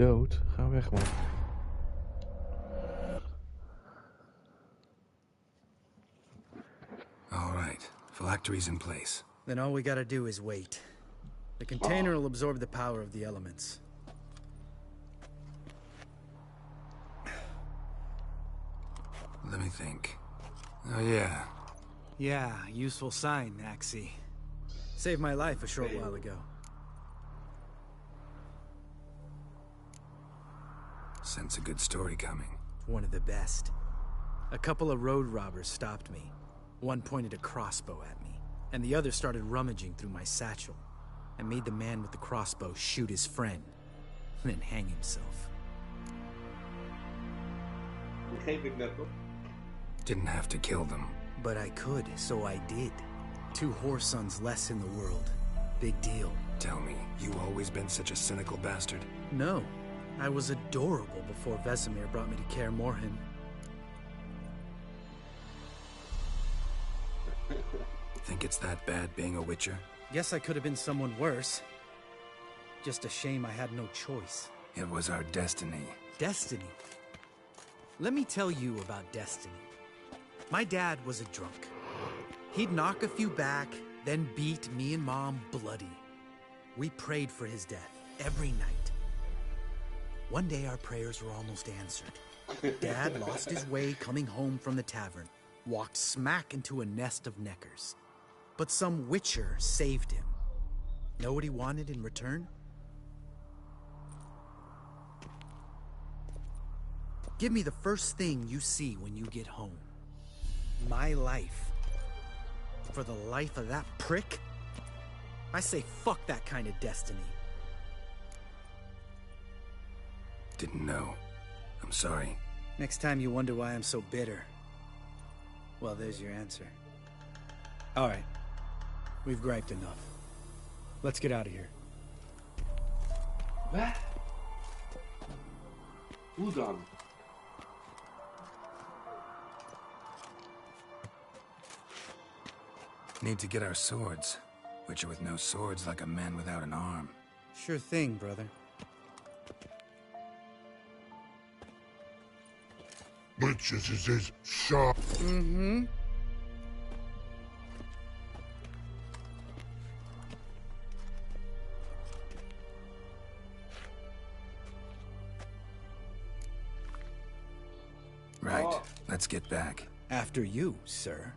dood. Ga weg, man. All right. Phylactery's in place. Then all we gotta do is wait. The container will absorb the power of the elements. Let me think. Oh, yeah. Yeah, useful sign, Axie. Saved my life a short while ago. Sense a good story coming. One of the best. A couple of road robbers stopped me. One pointed a crossbow at me, and the other started rummaging through my satchel. I made the man with the crossbow shoot his friend, and then hang himself. Didn't have to kill them. But I could, so I did. 2 whoresons less in the world. Big deal. Tell me, you always been such a cynical bastard? No. I was adorable before Vesemir brought me to Kaer Morhen. Think it's that bad being a Witcher? Guess I could have been someone worse. Just a shame I had no choice. It was our destiny. Destiny? Let me tell you about destiny. My dad was a drunk. He'd knock a few back, then beat me and Mom bloody. We prayed for his death every night. One day our prayers were almost answered. Dad lost his way coming home from the tavern, walked smack into a nest of neckers. But some Witcher saved him. Know what he wanted in return? Give me the first thing you see when you get home. My life. For the life of that prick? I say fuck that kind of destiny. Didn't know. I'm sorry. Next time you wonder why I'm so bitter, well, there's your answer. All right. We've griped enough. Let's get out of here. Wat? Hoe dan? Need to get our swords. Witcher with no swords like a man without an arm. Sure thing, brother. Witches is his sharp. Mm-hmm. Right. Let's get back. After you, sir.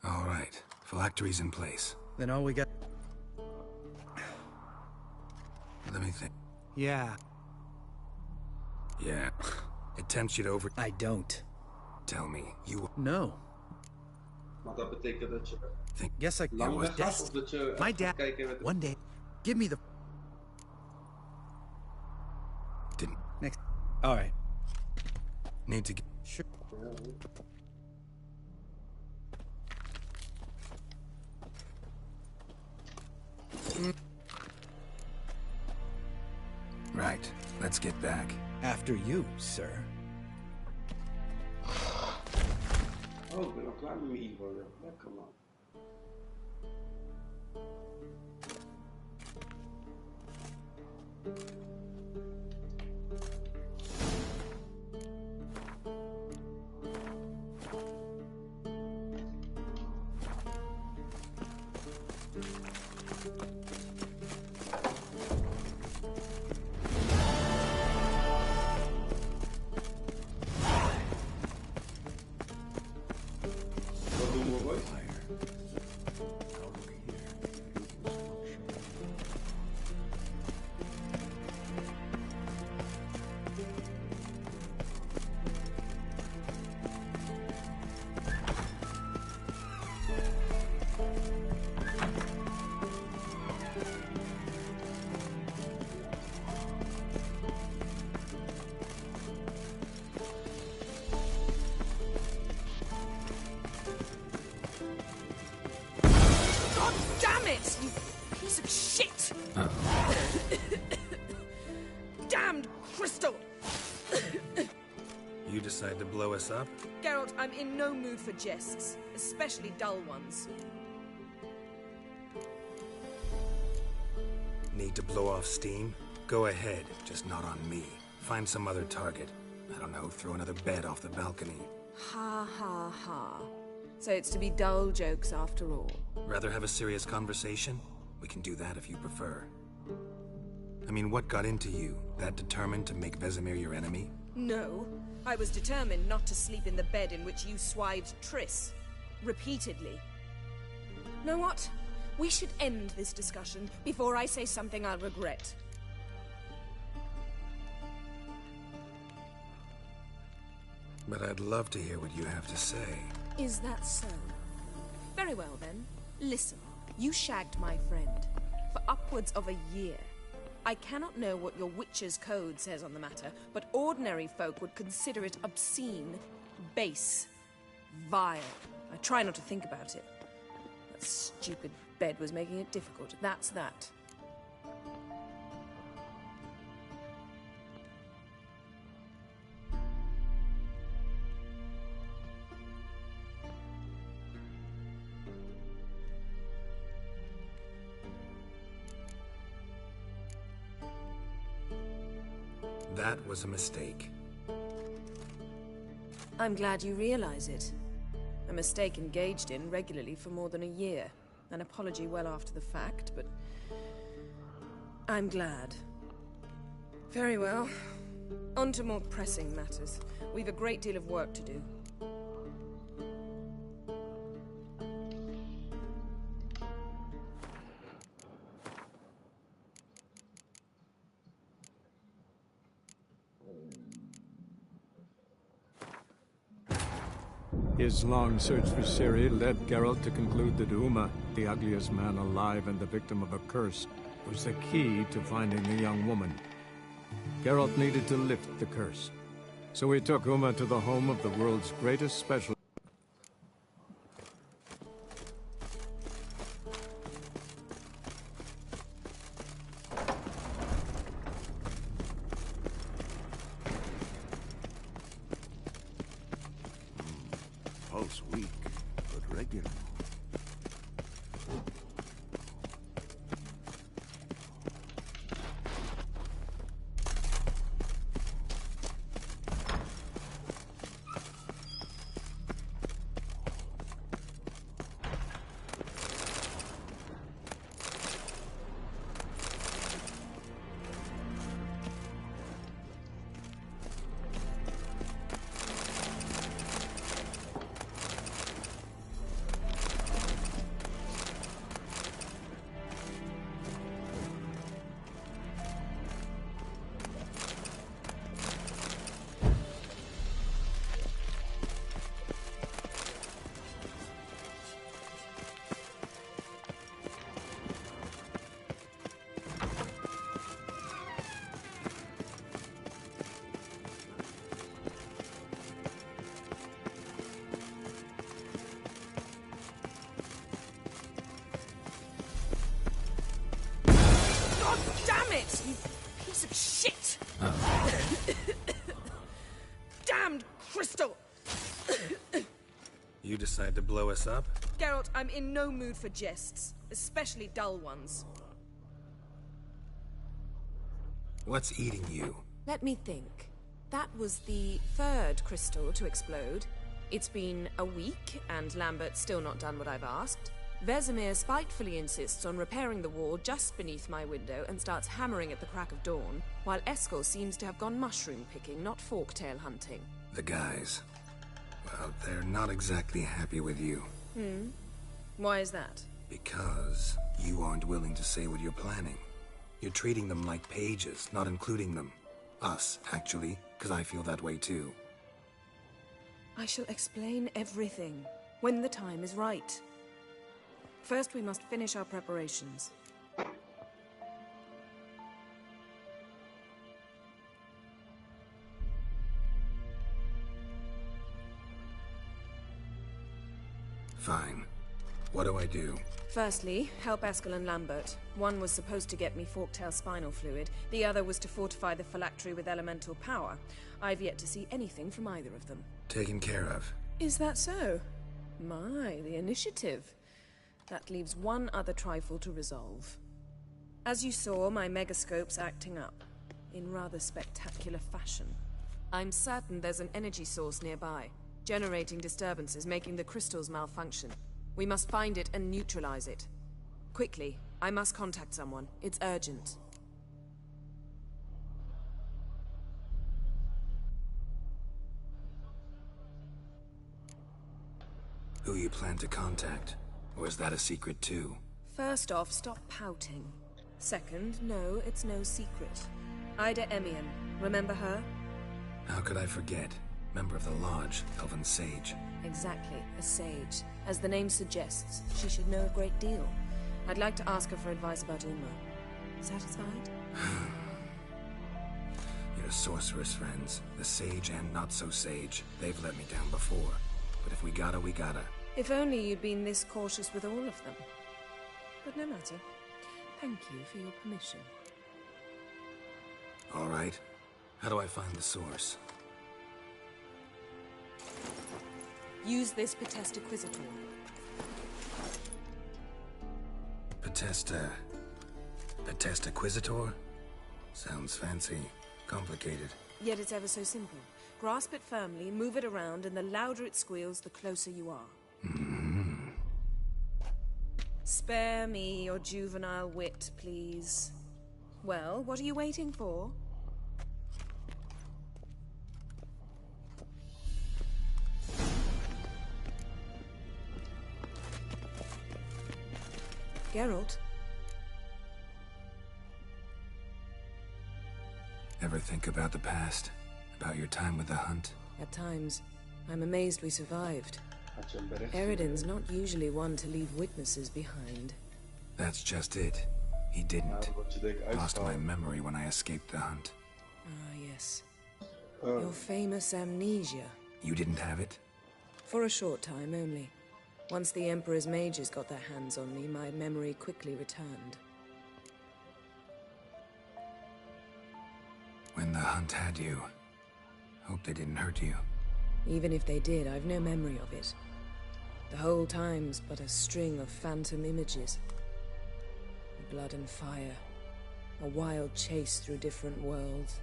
All right. Phylactery's in place. Then all we got... Let me think. Yeah. Yeah. It tempts you to over... I don't. Tell me, you... No. Maar dat betekent dat je Think... Guess I lang was weg gaat of destined. dat je My even dad... kijken met One day, give me the... Didn't... Next... All right. Need to get... Sure. Right. Let's get back. After you, sir. Oh, ik ben al klaar met mijn Ivo. Lekker man. decide to blow us up? Geralt, I'm in no mood for jests, especially dull ones. Need to blow off steam? Go ahead, just not on me. Find some other target. I don't know, throw another bed off the balcony. Ha ha ha. So it's to be dull jokes after all. Rather have a serious conversation? We can do that if you prefer. I mean, what got into you? That determined to make Vesemir your enemy? No, I was determined not to sleep in the bed in which you swived Triss. Repeatedly. Know what? We should end this discussion before I say something I'll regret. But I'd love to hear what you have to say. Is that so? Very well then. Listen, you shagged my friend for upwards of a year. I cannot know what your Witcher's code says on the matter, but ordinary folk would consider it obscene, base, vile. I try not to think about it. That stupid bed was making it difficult. That's that. That was a mistake. I'm glad you realize it. A mistake engaged in regularly for more than a year. An apology well after the fact, but I'm glad. Very well. On to more pressing matters. We've a great deal of work to do. His long search for Serie led Geralt to conclude that Uma, the ugliest man alive and the victim of a curse, was the key to finding the young woman. Geralt needed to lift the curse, so he took Uma to the home of the world's greatest specialist. Pulse weak, but regular. Damn it, you piece of shit! Damned crystal! You decide to blow us up? Geralt, I'm in no mood for jests, especially dull ones. What's eating you? Let me think. That was the third crystal to explode. It's been a week, and Lambert's still not done what I've asked. Vesemir spitefully insists on repairing the wall just beneath my window and starts hammering at the crack of dawn, while Eskel seems to have gone mushroom picking, not forktail hunting. The guys. Well, they're not exactly happy with you. Why is that? Because you aren't willing to say what you're planning. You're treating them like pages, not including them. Us, actually, because I feel that way too. I shall explain everything, when the time is right. First, we must finish our preparations. Fine. What do I do? Firstly, help Eskel and Lambert. One was supposed to get me forktail spinal fluid, the other was to fortify the phylactery with elemental power. I've yet to see anything from either of them. Taken care of. Is that so? My, the initiative. That leaves one other trifle to resolve. As you saw, my megascope's acting up, in rather spectacular fashion. I'm certain there's an energy source nearby, generating disturbances, making the crystals malfunction. We must find it and neutralize it. Quickly, I must contact someone. It's urgent. Who you plan to contact? Or is that a secret too? First off, stop pouting. Second, no, it's no secret. Ida Emian, remember her? How could I forget? Member of the Lodge, Elven Sage. Exactly, a sage. As the name suggests, she should know a great deal. I'd like to ask her for advice about Uma. Satisfied? Your sorceress friends, the sage and not-so-sage, they've let me down before. But if we gotta, we gotta. If only you'd been this cautious with all of them. But no matter. Thank you for your permission. All right. How do I find the source? Use this Potestaquisator. Potestaquisator? Sounds fancy. Complicated. Yet it's ever so simple. Grasp it firmly, move it around, and the louder it squeals, the closer you are. Mm-hmm. Spare me your juvenile wit, please. Well, what are you waiting for? Geralt? Ever think about the past? About your time with the hunt? At times. I'm amazed we survived. Eridan's not usually one to leave witnesses behind. That's just it. He didn't. Lost my memory when I escaped the hunt. Ah, yes. Your famous amnesia. You didn't have it? For a short time only. Once the Emperor's mages got their hands on me, my memory quickly returned. When the hunt had you, hope they didn't hurt you. Even if they did, I've no memory of it. The whole time's but a string of phantom images. Blood and fire. A wild chase through different worlds.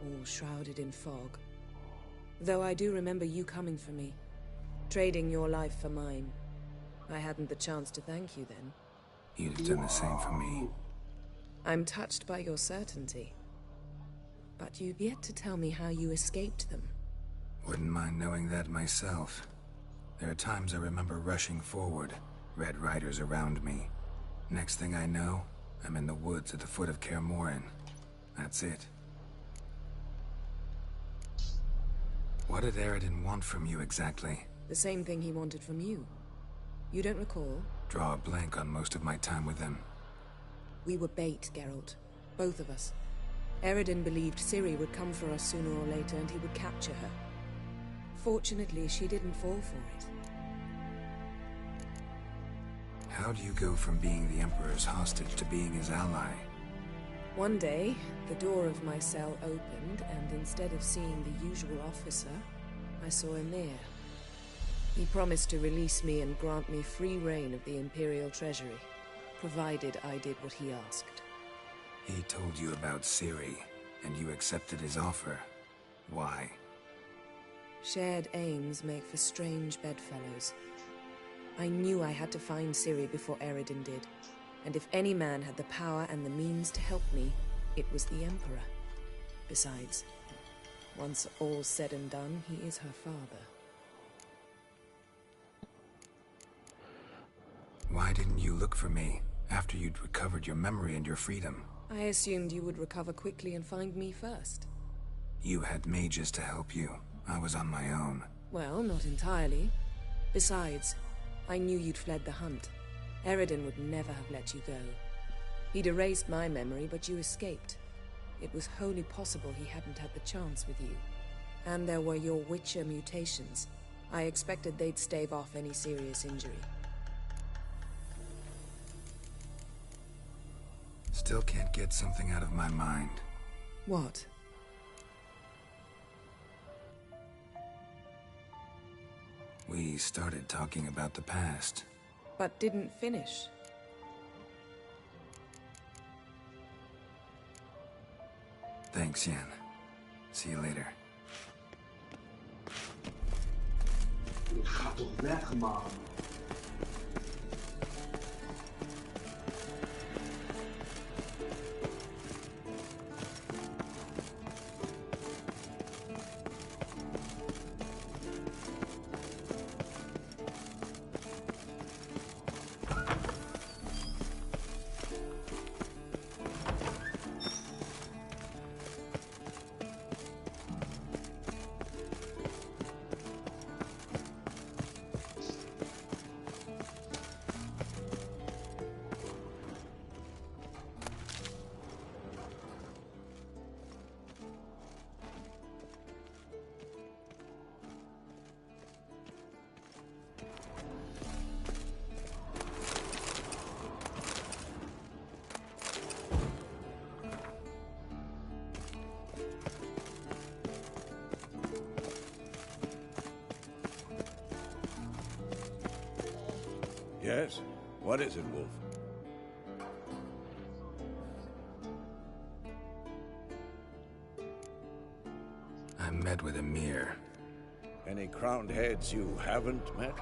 All shrouded in fog. Though I do remember you coming for me. Trading your life for mine. I hadn't the chance to thank you then. You'd have done the same for me. I'm touched by your certainty. But you've yet to tell me how you escaped them. Wouldn't mind knowing that myself. There are times I remember rushing forward, Red Riders around me. Next thing I know, I'm in the woods at the foot of Kaer Morhen. That's it. What did Eridan want from you exactly? The same thing he wanted from you. You don't recall? Draw a blank on most of my time with him. We were bait, Geralt. Both of us. Eridan believed Serie would come for us sooner or later and he would capture her. Fortunately, she didn't fall for it. How do you go from being the Emperor's hostage to being his ally? One day, the door of my cell opened, and instead of seeing the usual officer, I saw Emir. He promised to release me and grant me free reign of the Imperial Treasury, provided I did what he asked. He told you about Serie, and you accepted his offer. Why? Shared aims make for strange bedfellows. I knew I had to find Serie before Eridan did, and if any man had the power and the means to help me, it was the Emperor. Besides, once all's said and done, he is her father. Why didn't you look for me after you'd recovered your memory and your freedom? I assumed you would recover quickly and find me first. You had mages to help you. I was on my own. Well, not entirely. Besides, I knew you'd fled the hunt. Eridan would never have let you go. He'd erased my memory, but you escaped. It was wholly possible he hadn't had the chance with you. And there were your Witcher mutations. I expected they'd stave off any serious injury. Still can't get something out of my mind. What? We started talking about the past. But didn't finish. Thanks, Yen. See you later. Ik ga toch weg, man. Yes? What is it, Wolf? I met with Emir. Any crowned heads you haven't met?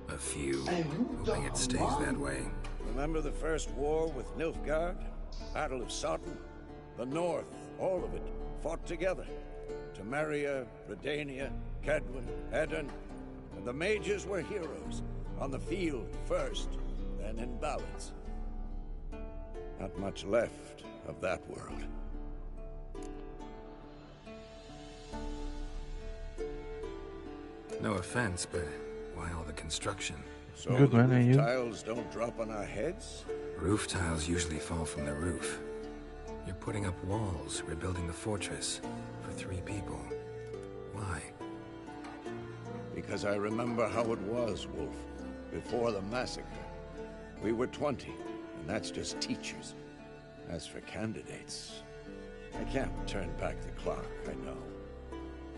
A few. Hoping it stays that way. Remember the first war with Nilfgaard? Battle of Sutton? The North, all of it, fought together. Temeria, Redania, Kedwin, Edan, and the mages were heroes. On the field first, then in ballads. Not much left of that world. No offense, but why all the construction? So Good the man, and roof you? tiles don't drop on our heads? Roof tiles usually fall from the roof. You're putting up walls, rebuilding the fortress. For 3 people. Why? Because I remember how it was, Wolf. Before the massacre. We were 20, and that's just teachers. As for candidates, I can't turn back the clock, I know.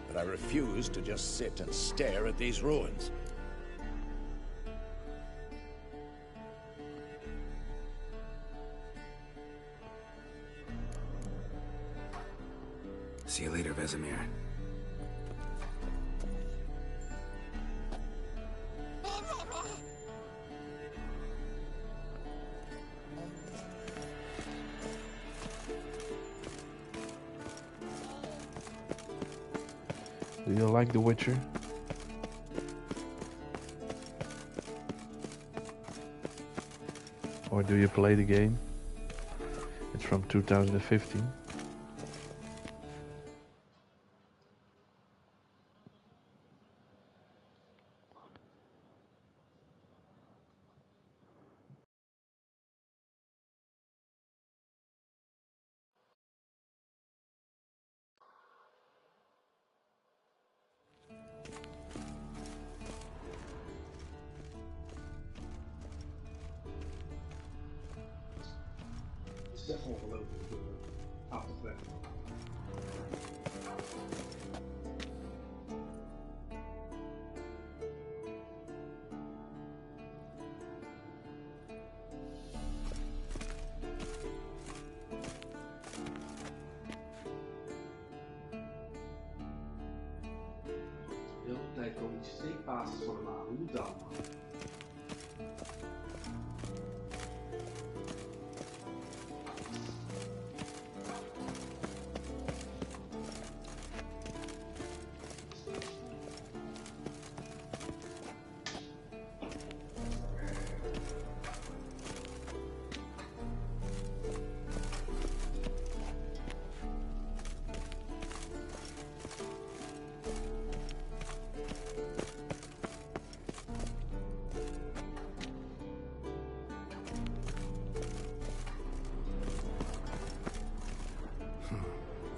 But I refuse to just sit and stare at these ruins. See you later, Vesemir. Do you like The Witcher? Or do you play the game? It's from 2015. Het is echt ongelooflijk af te trekken. De hele tijd komen die steekbasis van hem aan. Hoe dan?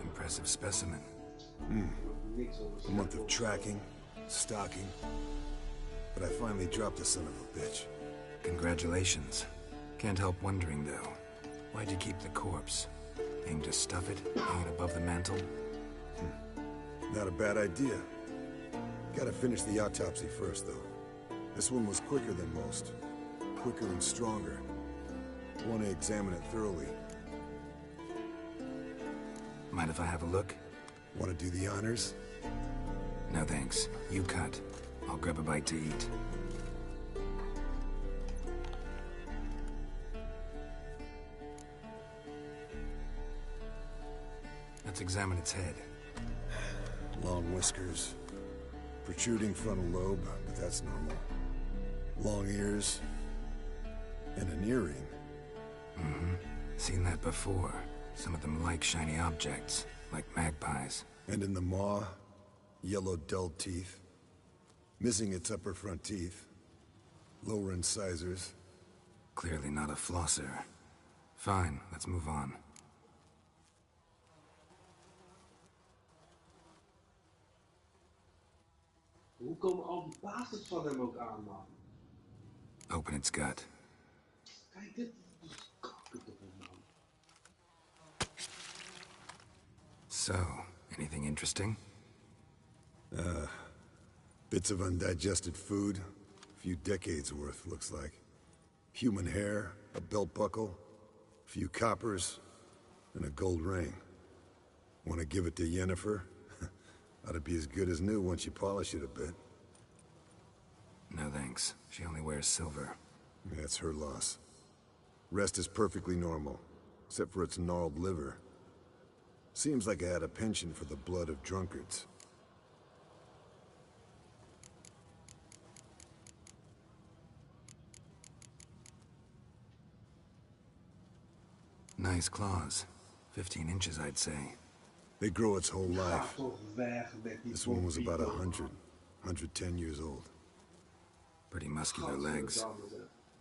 Impressive specimen. A month of tracking, stalking, but I finally dropped the son of a bitch. Congratulations. Can't help wondering, though. Why'd you keep the corpse? Aim to stuff it, hang it above the mantle? Not a bad idea. Gotta finish the autopsy first, though. This one was quicker than most. Quicker and stronger. Want to examine it thoroughly. Mind if I have a look? Want to do the honors? No thanks. You cut. I'll grab a bite to eat. Let's examine its head. Long whiskers. Protruding frontal lobe, but that's normal. Long ears. And an earring. Mm-hmm. Seen that before. Some of them like shiny objects, like magpies. And in the maw, yellow dull teeth. Missing its upper front teeth. Lower incisors. Clearly not a flosser. Fine, let's move on. Hoe komen al die basis van hem ook aan, man? Open its gut. Kijk, dit is kakker toch, man. So, anything interesting? Bits of undigested food. A few decades worth, looks like. Human hair, a belt buckle, a few coppers, and a gold ring. Want to give it to Yennefer? Ought to be as good as new once you polish it a bit. No thanks. She only wears silver. That's her loss. Rest is perfectly normal, except for its gnarled liver. Seems like I had a penchant for the blood of drunkards. Nice claws. 15 inches, I'd say. They grow its whole Ga life. toch weg met die This one was about torpedo. 110 years old. Pretty muscular legs.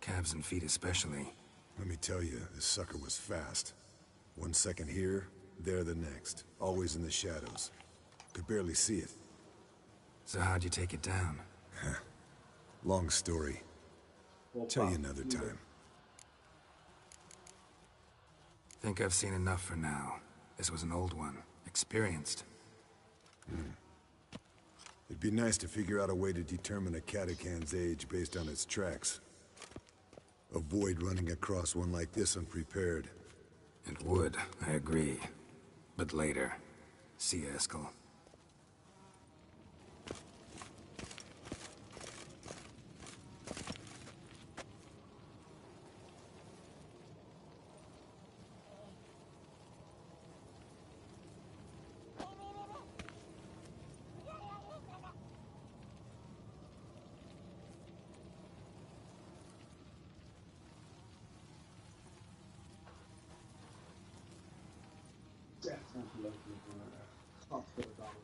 Calves and feet especially. Let me tell you, this sucker was fast. 1 second here, there the next. Always in the shadows. Could barely see it. So how'd you take it down? Long story. Tell you another time. Think I've seen enough for now. This was an old one. Experienced. It'd be nice to figure out a way to determine a catacan's age based on its tracks. Avoid running across one like this unprepared. It would, I agree. But later. See you, Eskel. Echt ongelooflijk. Gadverdamme.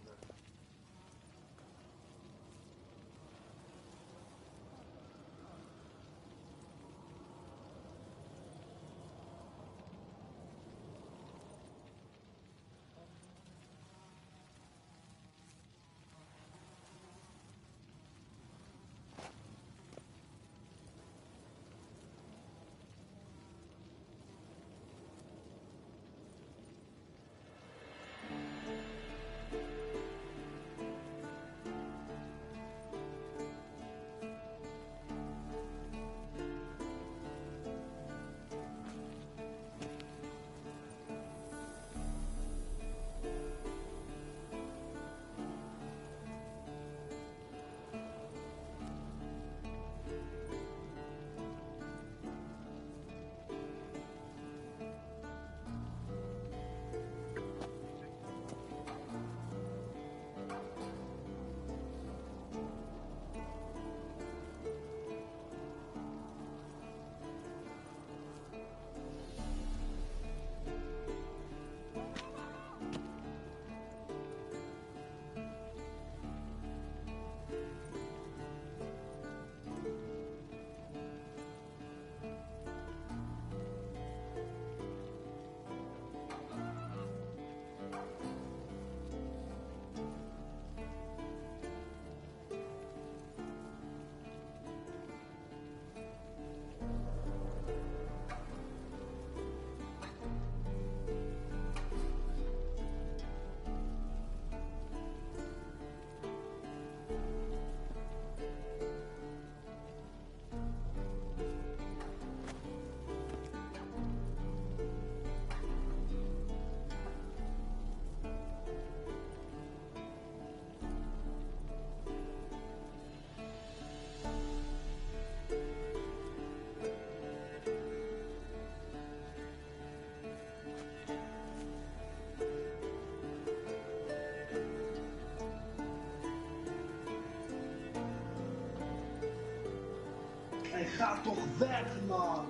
Hij gaat toch weg, man!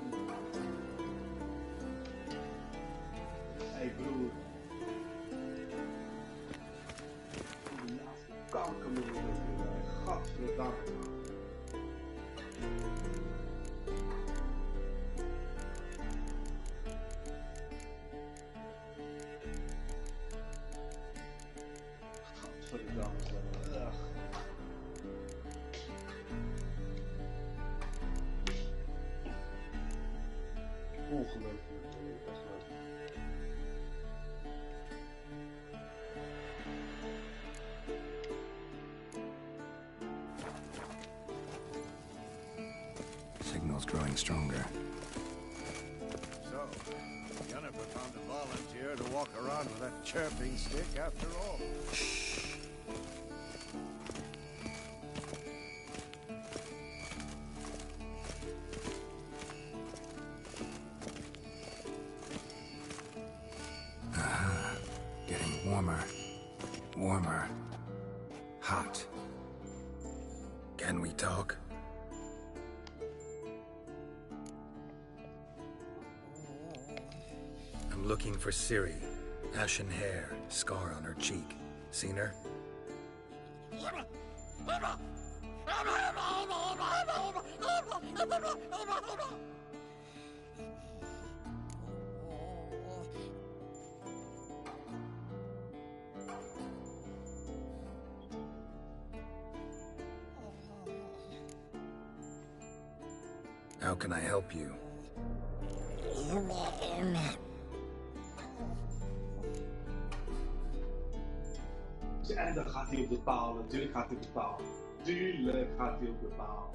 Hé broer. Die laatste kanker moet ik doen. Gadverdamme. Gadverdamme. Ugh. Ongelooflijk. Signal's growing stronger. So, Jennifer found a volunteer to walk around with that chirping stick after all. Getting warmer. Warmer. Hot. Can we talk? I'm looking for Serie. Ashen hair, scar on her cheek. Seen her? How can I help you? En dan gaat hij op de paal. Natuurlijk gaat hij op de paal. Tuurlijk gaat hij op de paal.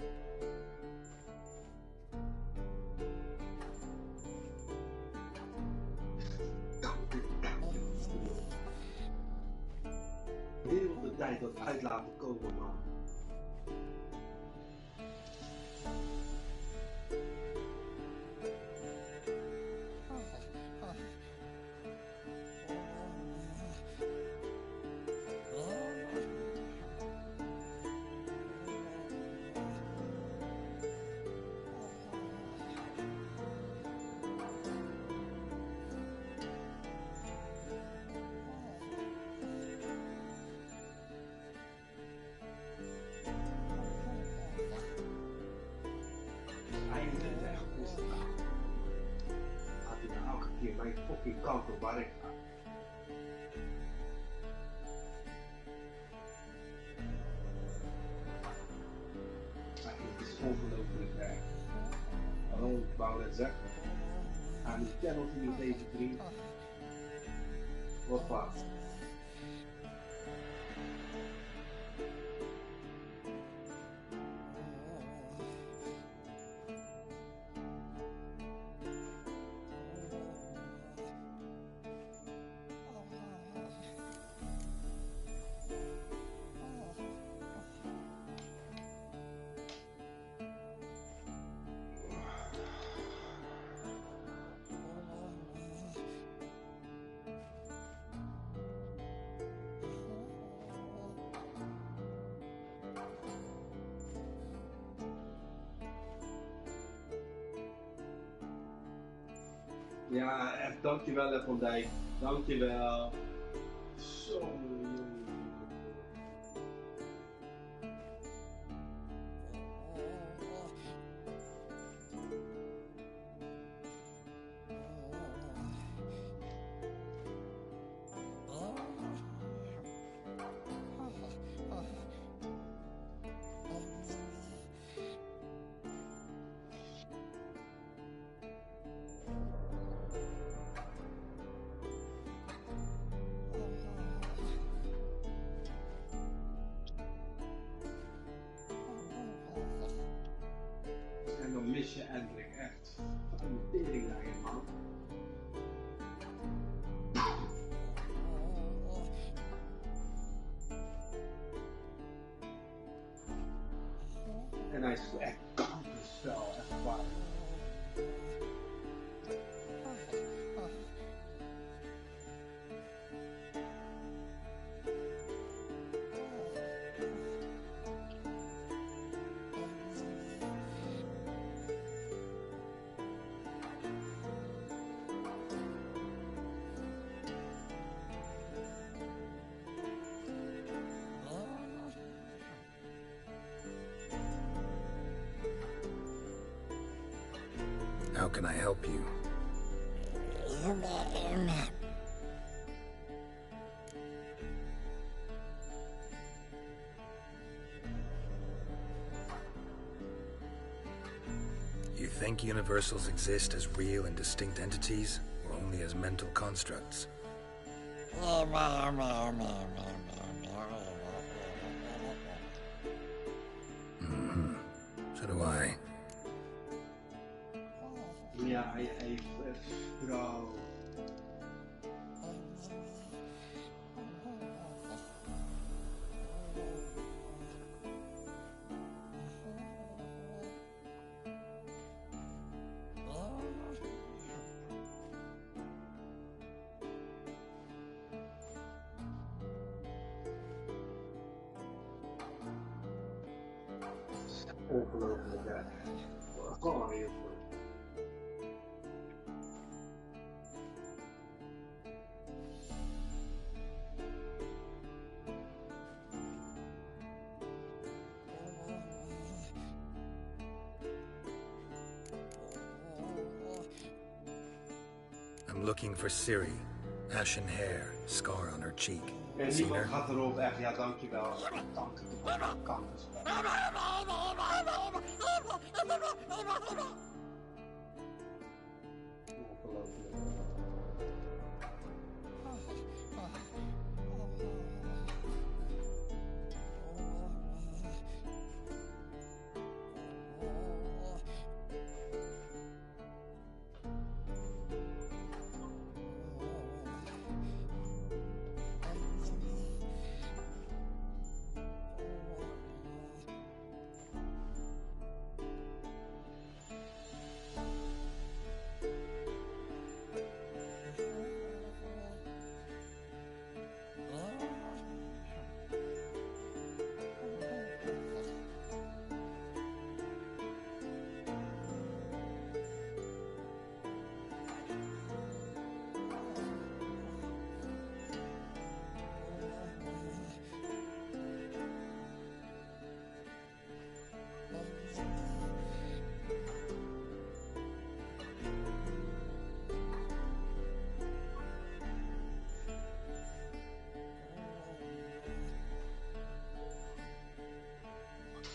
Heel de tijd dat uit laten komen, man. Mijn fucking kant op waar ik ga. Het is ongelooflijk werk. Hallo, ik wou net zeggen. Aan die penalty niet deze vriend. Wat wat? Ja, echt dankjewel Van Dijk. Dankjewel. Zo jongen. En dan mis je eindelijk echt een tering naar je man. En hij is echt kankerspel, echt waar. How can I help you? You think universals exist as real and distinct entities, or only as mental constructs? So do I. Ja, hij vrouw. Ongelooflijk, hè. Gewoon heel goed. I'm looking for Serie. Ashen hair, scar on her cheek. En Seen niemand her? gaat erop, echt, ja dankjewel. Kanker.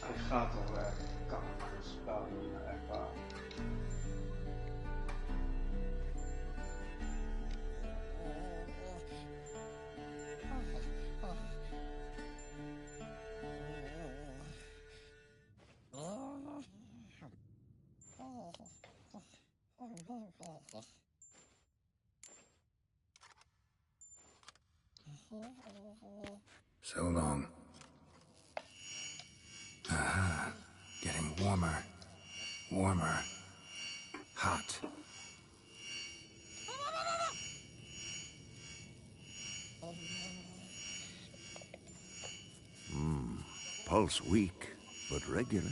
Hij gaat al weg. Kankers, daarom echt waar. So long. Aha. Getting warmer. Warmer. Hot. Pulse weak, but regular.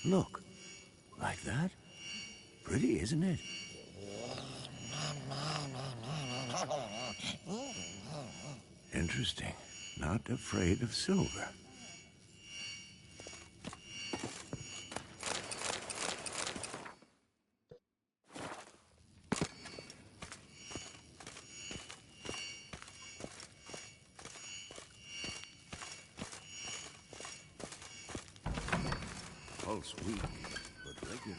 Look, like that? Pretty, isn't it? Interesting. Not afraid of silver. Pulse weak, but regular.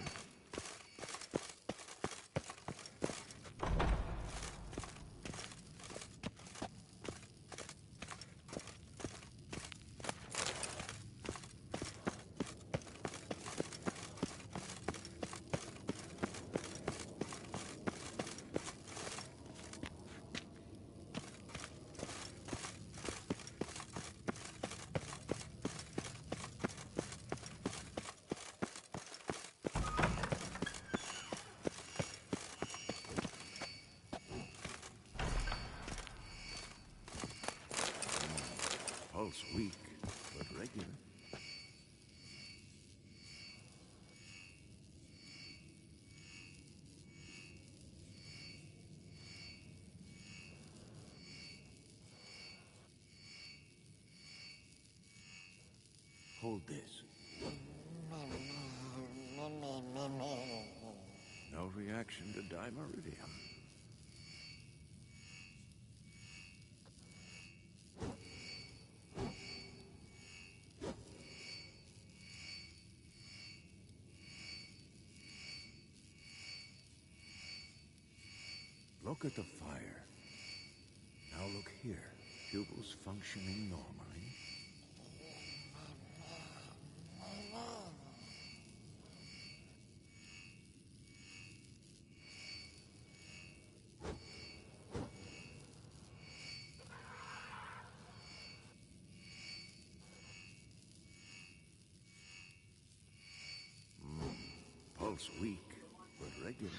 Pulse weak, but regular. Hold this. No reaction to dimeridium. Look at the fire. Now look here. Pupils functioning normally. Pulse weak, but regular.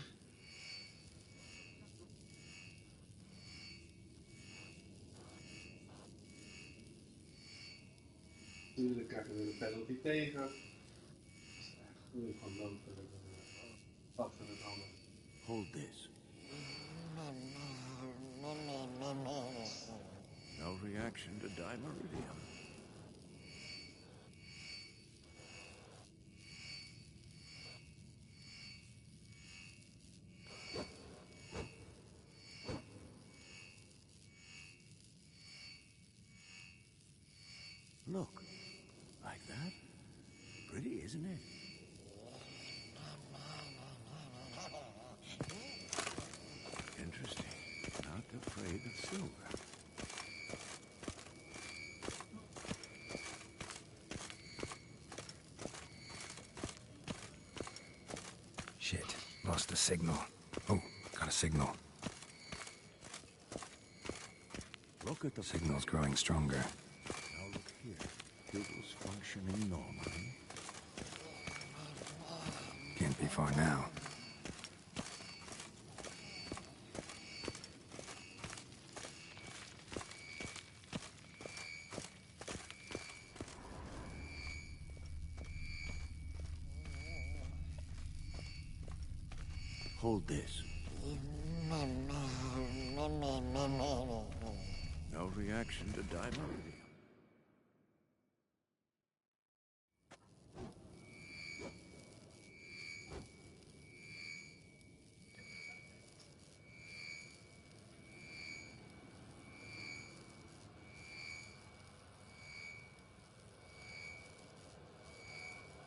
Natuurlijk krijgen we de penalty tegen. Dat is echt goed van dood. Wat van het allemaal. Hold this. No reaction to dimeridium. Look, like that? Pretty, isn't it? Interesting. Not afraid of silver. Shit, lost the signal. Oh, got a signal. Look at the Signal's growing stronger. Now look here. Pupils functioning normally. Can't be far now. Hold this. No reaction to dimeridium.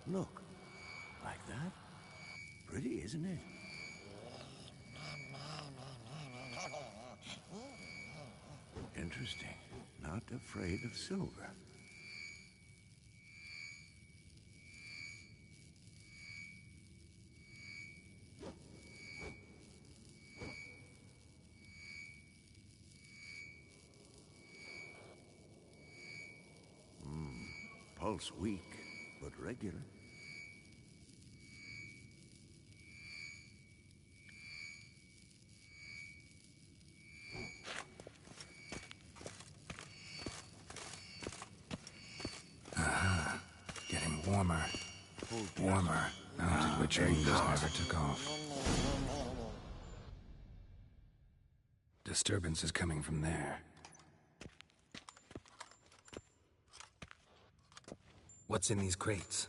Look, like that? Pretty, isn't it? Interesting. Not afraid of silver. Pulse weak, but regular. Getting warmer. Warmer. Mounted Witcher just never took off. Disturbance is coming from there. What's in these crates?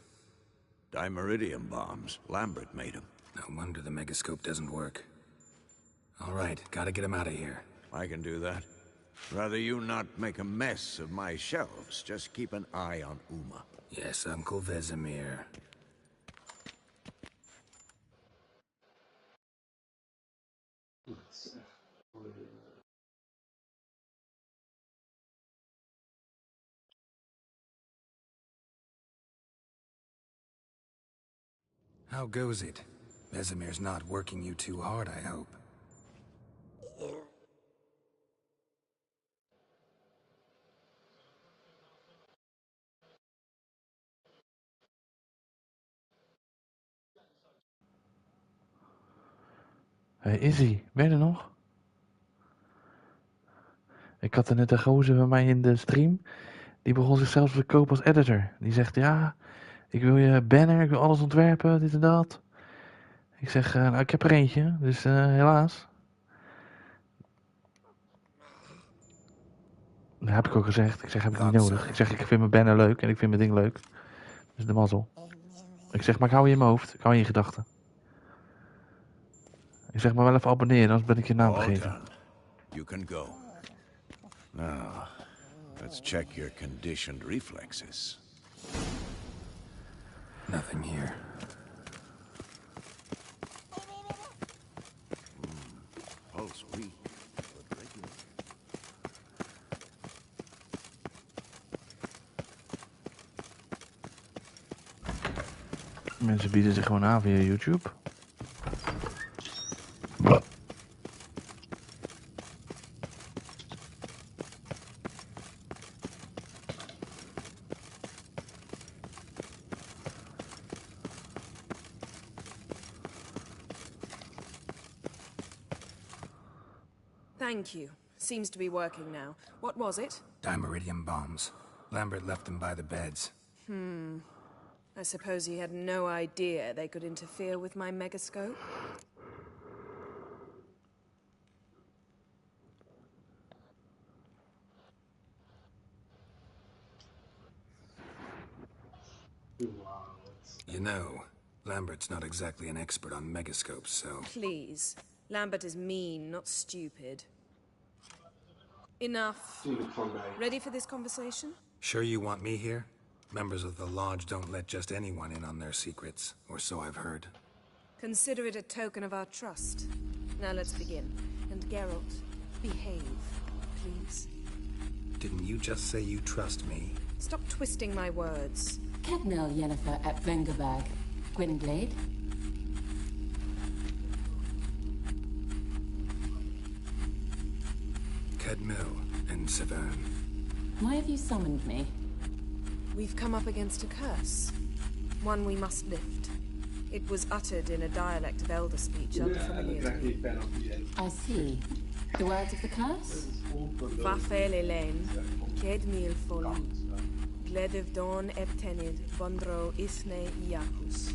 Dimeridium bombs. Lambert made them. No wonder the megascope doesn't work. All right, gotta get him out of here. I can do that. Rather you not make a mess of my shelves. Just keep an eye on Uma. Yes, Uncle Vesemir. Het is echt mooi. How goes it? Vesemir's not working you too hard, I hope. Hey Izzy, ben je er nog? Ik had er net een gozer bij mij in de stream. Die begon zichzelf te verkopen als editor. Die zegt, ja, ik wil je banner, ik wil alles ontwerpen, dit en dat. Ik zeg, nou, ik heb er eentje, dus helaas. Dat heb ik ook gezegd. Ik zeg, heb ik niet nodig. Ik zeg, ik vind mijn banner leuk en ik vind mijn ding leuk. is de mazzel. Ik zeg, maar ik hou je in mijn hoofd. Ik hou je in gedachten. Ik zeg maar wel even abonneren, anders ben ik je naam vergeten. You can go. Now, let's check your conditioned reflexes. Nothing here. Pulse weak, but regular. Mensen bieden zich gewoon aan via YouTube. Thank you. Seems to be working now. What was it? Dimeridium bombs. Lambert left them by the beds. I suppose he had no idea they could interfere with my megascope. You know, Lambert's not exactly an expert on megascopes, so... Please. Lambert is mean, not stupid. Enough. Ready for this conversation? Sure you want me here? Members of the Lodge don't let just anyone in on their secrets, or so I've heard. Consider it a token of our trust. Now let's begin. And Geralt, behave, please. Didn't you just say you trust me? Stop twisting my words. Kednel Yennefer at Vengerberg. Gwynblade. Kedmil and Severn. Why have you summoned me? We've come up against a curse. One we must lift. It was uttered in a dialect of Elder speech unfamiliar to me. I see. The words of the curse? Vafel Elaine, Kedmil Foli, Gledev Don Eptenid, Bondro Isne Iakus.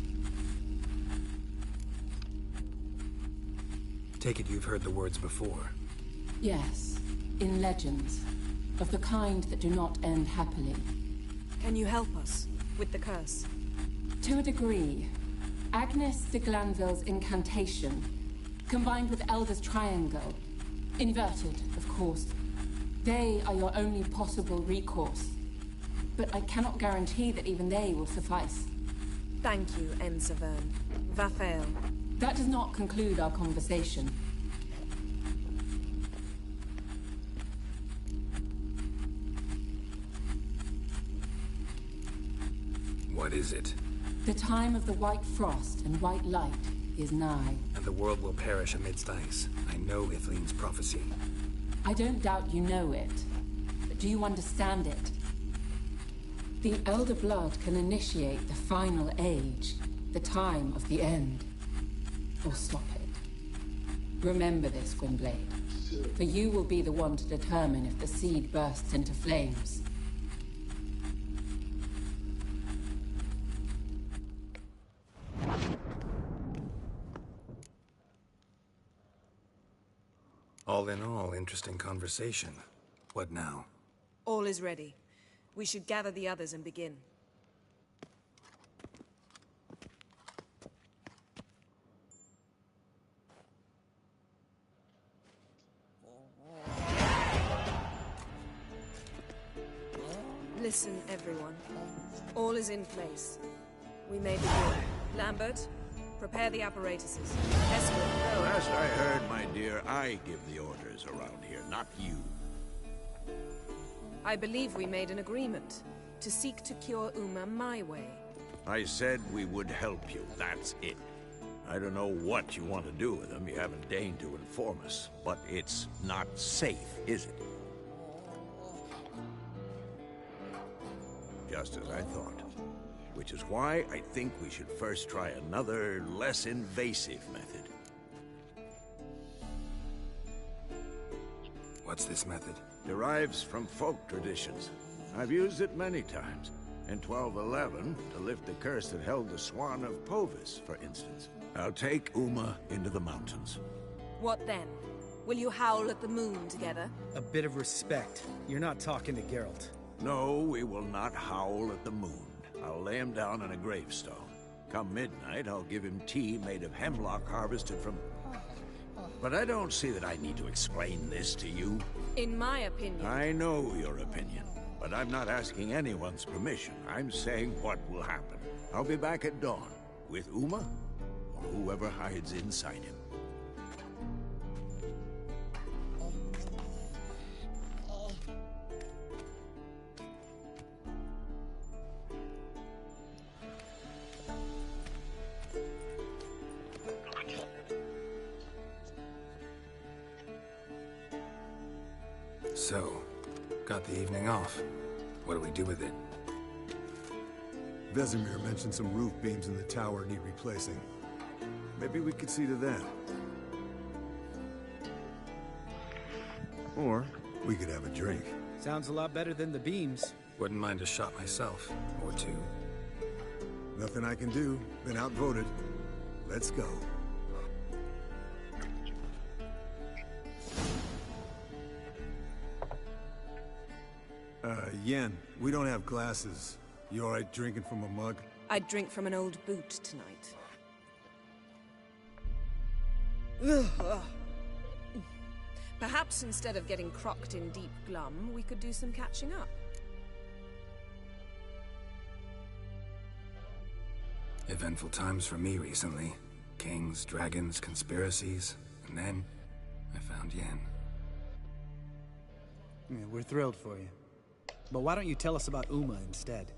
Take it you've heard the words before. Yes, in legends. Of the kind that do not end happily. Can you help us with the curse? To a degree. Agnes de Glanville's incantation, combined with Elder's triangle, inverted, of course. They are your only possible recourse. But I cannot guarantee that even they will suffice. Thank you, Severn. Vafel. That does not conclude our conversation. What is it? The time of the white frost and white light is nigh. And the world will perish amidst ice. I know Ithleen's prophecy. I don't doubt you know it. But do you understand it? The Elder Blood can initiate the final age, the time of the end. Or stop it. Remember this, Gwynblade. For you will be the one to determine if the seed bursts into flames. All in all, interesting conversation. What now? All is ready. We should gather the others and begin. Listen, everyone. All is in place. We may begin. Lambert, prepare the apparatuses. Escort, go. Last I heard, my dear, I give the orders around here, not you. I believe we made an agreement to seek to cure Uma my way. I said we would help you, that's it. I don't know what you want to do with them, you haven't deigned to inform us. But it's not safe, is it? Just as I thought. Which is why I think we should first try another, less invasive method. What's this method? Derives from folk traditions. I've used it many times. In 1211, to lift the curse that held the Swan of Povis, for instance. I'll take Uma into the mountains. What then? Will you howl at the moon together? A bit of respect. You're not talking to Geralt. No, we will not howl at the moon. I'll lay him down in a gravestone. Come midnight, I'll give him tea made of hemlock harvested from... But I don't see that I need to explain this to you. In my opinion... I know your opinion, but I'm not asking anyone's permission. I'm saying what will happen. I'll be back at dawn, with Uma, or whoever hides inside him. So, got the evening off. What do we do with it? Vesemir mentioned some roof beams in the tower need replacing. Maybe we could see to that. Or we could have a drink. Sounds a lot better than the beams. Wouldn't mind a shot myself, or two. Nothing I can do. Been outvoted. Let's go. Yen, we don't have glasses. You alright drinking from a mug? I'd drink from an old boot tonight. Perhaps instead of getting crocked in deep glum, we could do some catching up. Eventful times for me recently. Kings, dragons, conspiracies, and then I found Yen. Yeah, we're thrilled for you. But why don't you tell us about Uma instead?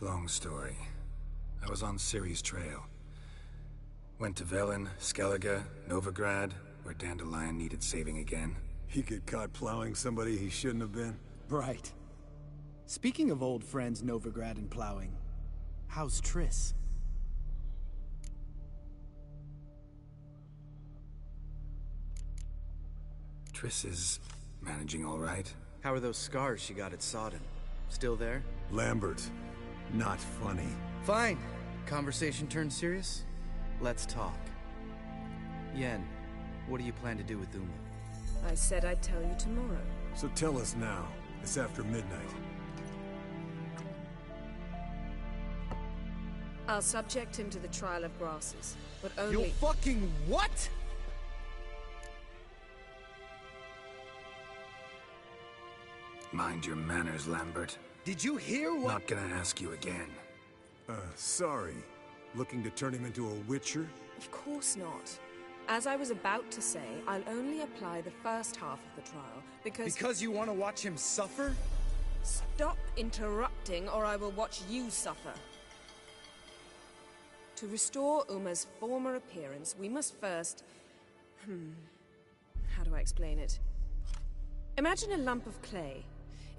Long story. I was on Serie's trail. Went to Velen, Skellige, Novigrad, where Dandelion needed saving again. He get caught plowing somebody he shouldn't have been? Right. Speaking of old friends Novigrad and plowing, how's Triss? Triss is managing all right. How are those scars she got at Sodden? Still there? Lambert. Not funny. Fine. Conversation turned serious? Let's talk. Yen, what do you plan to do with Uma? I said I'd tell you tomorrow. So tell us now. It's after midnight. I'll subject him to the trial of grasses, but only... You fucking what?! Mind your manners, Lambert. Did you hear what— Not gonna ask you again. Sorry. Looking to turn him into a Witcher? Of course not. As I was about to say, I'll only apply the first half of the trial, because... Because you want to watch him suffer? Stop interrupting, or I will watch you suffer. To restore Uma's former appearance, we must first... How do I explain it? Imagine a lump of clay.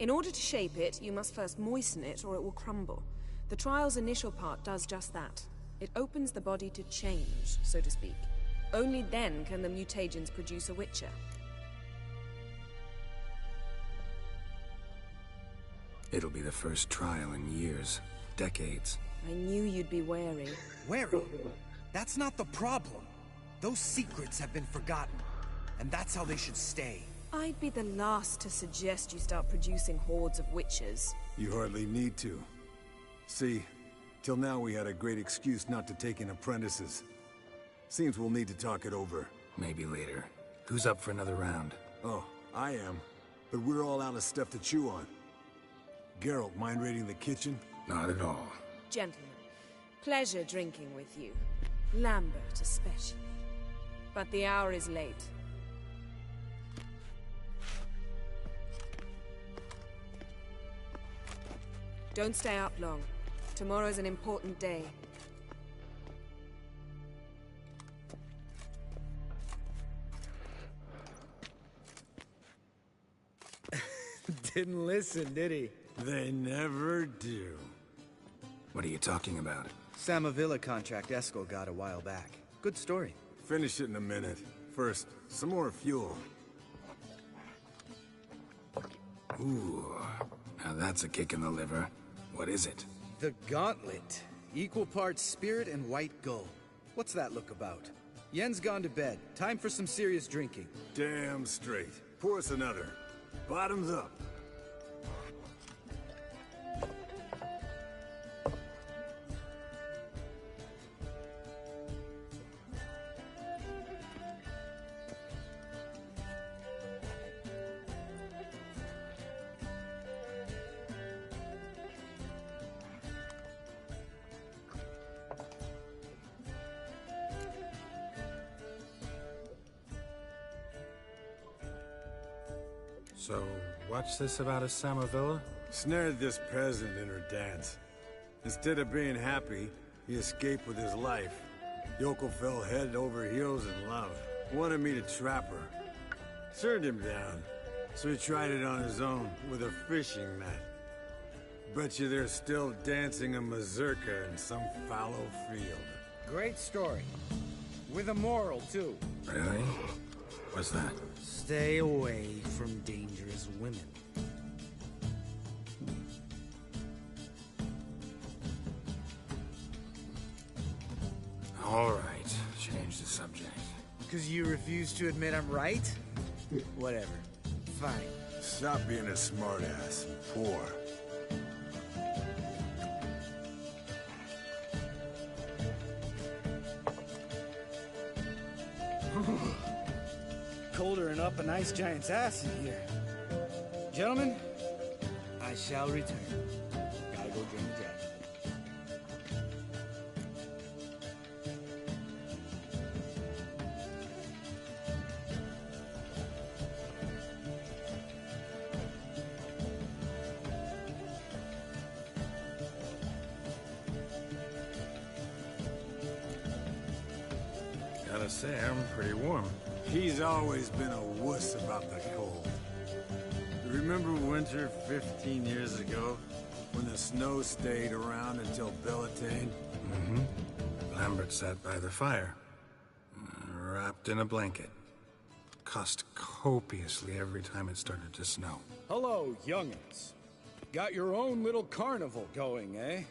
In order to shape it, you must first moisten it, or it will crumble. The trial's initial part does just that. It opens the body to change, so to speak. Only then can the mutagens produce a Witcher. It'll be the first trial in years. Decades. I knew you'd be wary. Wary? That's not the problem. Those secrets have been forgotten. And that's how they should stay. I'd be the last to suggest you start producing hordes of witches. You hardly need to. See, till now we had a great excuse not to take in apprentices. Seems we'll need to talk it over. Maybe later. Who's up for another round? Oh, I am. But we're all out of stuff to chew on. Geralt, mind raiding the kitchen? Not at all. Gentlemen, pleasure drinking with you. Lambert especially. But the hour is late. Don't stay up long. Tomorrow's an important day. Didn't listen, did he? They never do. What are you talking about? Samavilla contract Eskel got a while back. Good story. Finish it in a minute. First, some more fuel. Ooh, now that's a kick in the liver. What is it? The Gauntlet. Equal parts spirit and white gull. What's that look about? Yen's gone to bed. Time for some serious drinking. Damn straight. Pour us another. Bottoms up. So, what's this about a Samavilla? Snared this peasant in her dance. Instead of being happy, he escaped with his life. Yoko fell head over heels in love. Wanted me to trap her. Turned him down. So he tried it on his own, with a fishing net. Bet you they're still dancing a mazurka in some fallow field. Great story. With a moral, too. Really? What's that? Stay away from dangerous women. All right, change the subject. Because you refuse to admit I'm right? Whatever. Fine. Stop being a smartass. Poor. Colder and up a nice giant's ass in here. Gentlemen, I shall return. Gotta go drain the dragon. Gotta say, I'm pretty warm. He's always been a wuss about the cold. Remember winter 15 years ago? When the snow stayed around until Bellatane? Mm-hmm. Lambert sat by the fire, wrapped in a blanket. Cussed copiously every time it started to snow. Hello, young'uns. Got your own little carnival going, eh?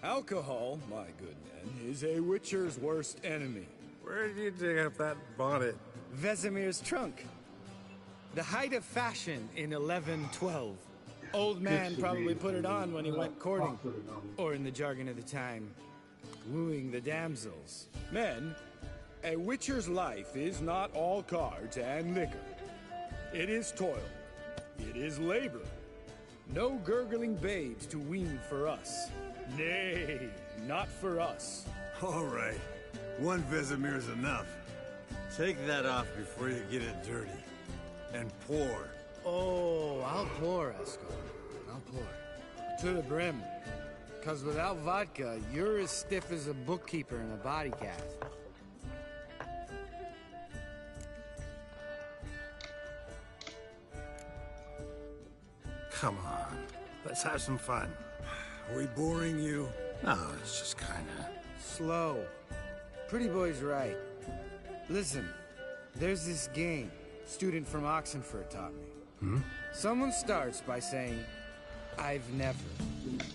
Alcohol, my good men, is a Witcher's worst enemy. Where did you dig up that bonnet? Vesemir's trunk. The height of fashion in 1112. Old man probably put it on when he went courting. Or in the jargon of the time, wooing the damsels. Men, a Witcher's life is not all cards and liquor. It is toil. It is labor. No gurgling babes to wean for us. Nay, not for us. All right. One Vesemir's enough. Take that off before you get it dirty. And pour. Oh, I'll pour, Esco. I'll pour. To the brim. Because without vodka, you're as stiff as a bookkeeper in a body cast. Come on, let's have some fun. Are we boring you? No, it's just kinda... Slow. Pretty boy's right. Listen, there's this game student from Oxenford taught me. Someone starts by saying, I've never,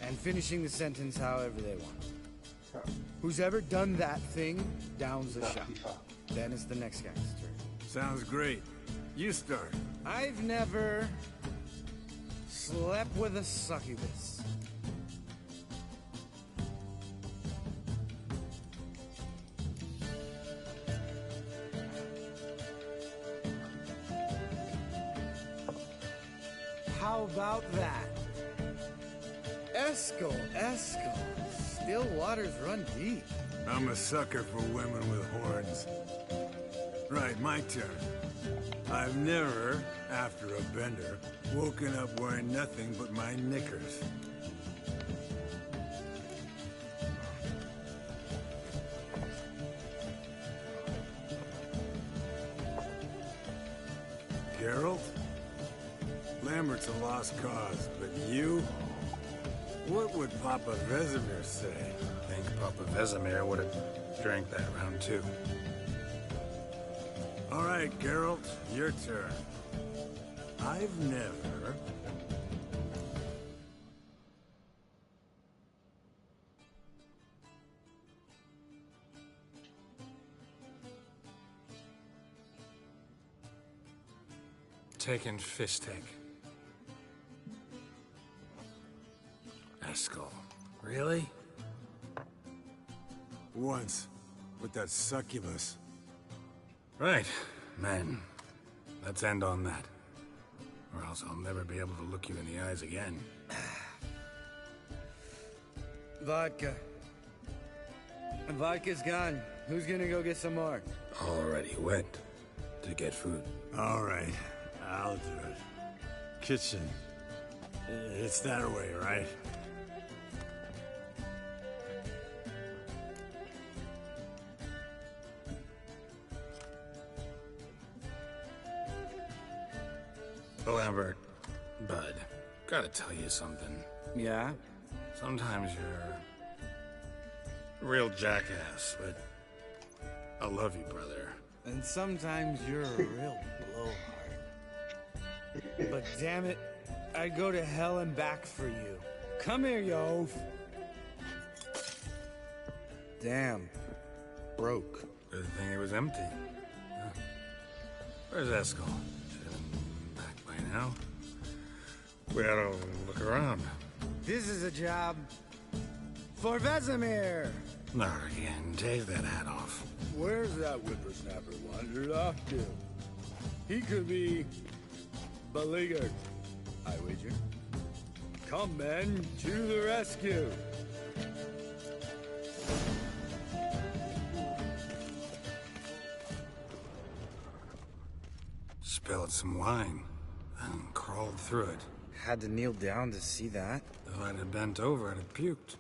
and finishing the sentence however they want. Who's ever done that thing downs the shot. Then it's the next guy's turn. Sounds great. You start. I've never slept with a succubus. How about that? Esco. Still waters run deep. I'm a sucker for women with horns. Right, my turn. I've never, after a bender, woken up wearing nothing but my knickers. Geralt? Lambert's a lost cause, but you? What would Papa Vesemir say? I think Papa Vesemir would have drank that round too. All right, Geralt, your turn. I've never... Taken Fistek. Eskel. Really? Once, with that succubus. Right, men. Let's end on that. Or else I'll never be able to look you in the eyes again. Vodka. Vodka's gone. Who's gonna go get some more? Already went to get food. All right, I'll do it. kitchen. It's that way, right? Lambert, bud, gotta tell you something. Yeah? Sometimes you're a real jackass, but I love you, brother. And sometimes you're a real blowhard. But damn it, I'd go to hell and back for you. Come here, you oaf. Damn. Broke. Good thing it was empty. Huh. Where's Eskel? Should have been back by now. We ought to look around. This is a job for Vesemir. Not again. Take that hat off. Where's that whippersnapper wandered off to? He could be beleaguered, I wager. Come, men, to the rescue. Spilled some wine and crawled through it. Had to kneel down to see that. If I'd have bent over, I'd have puked.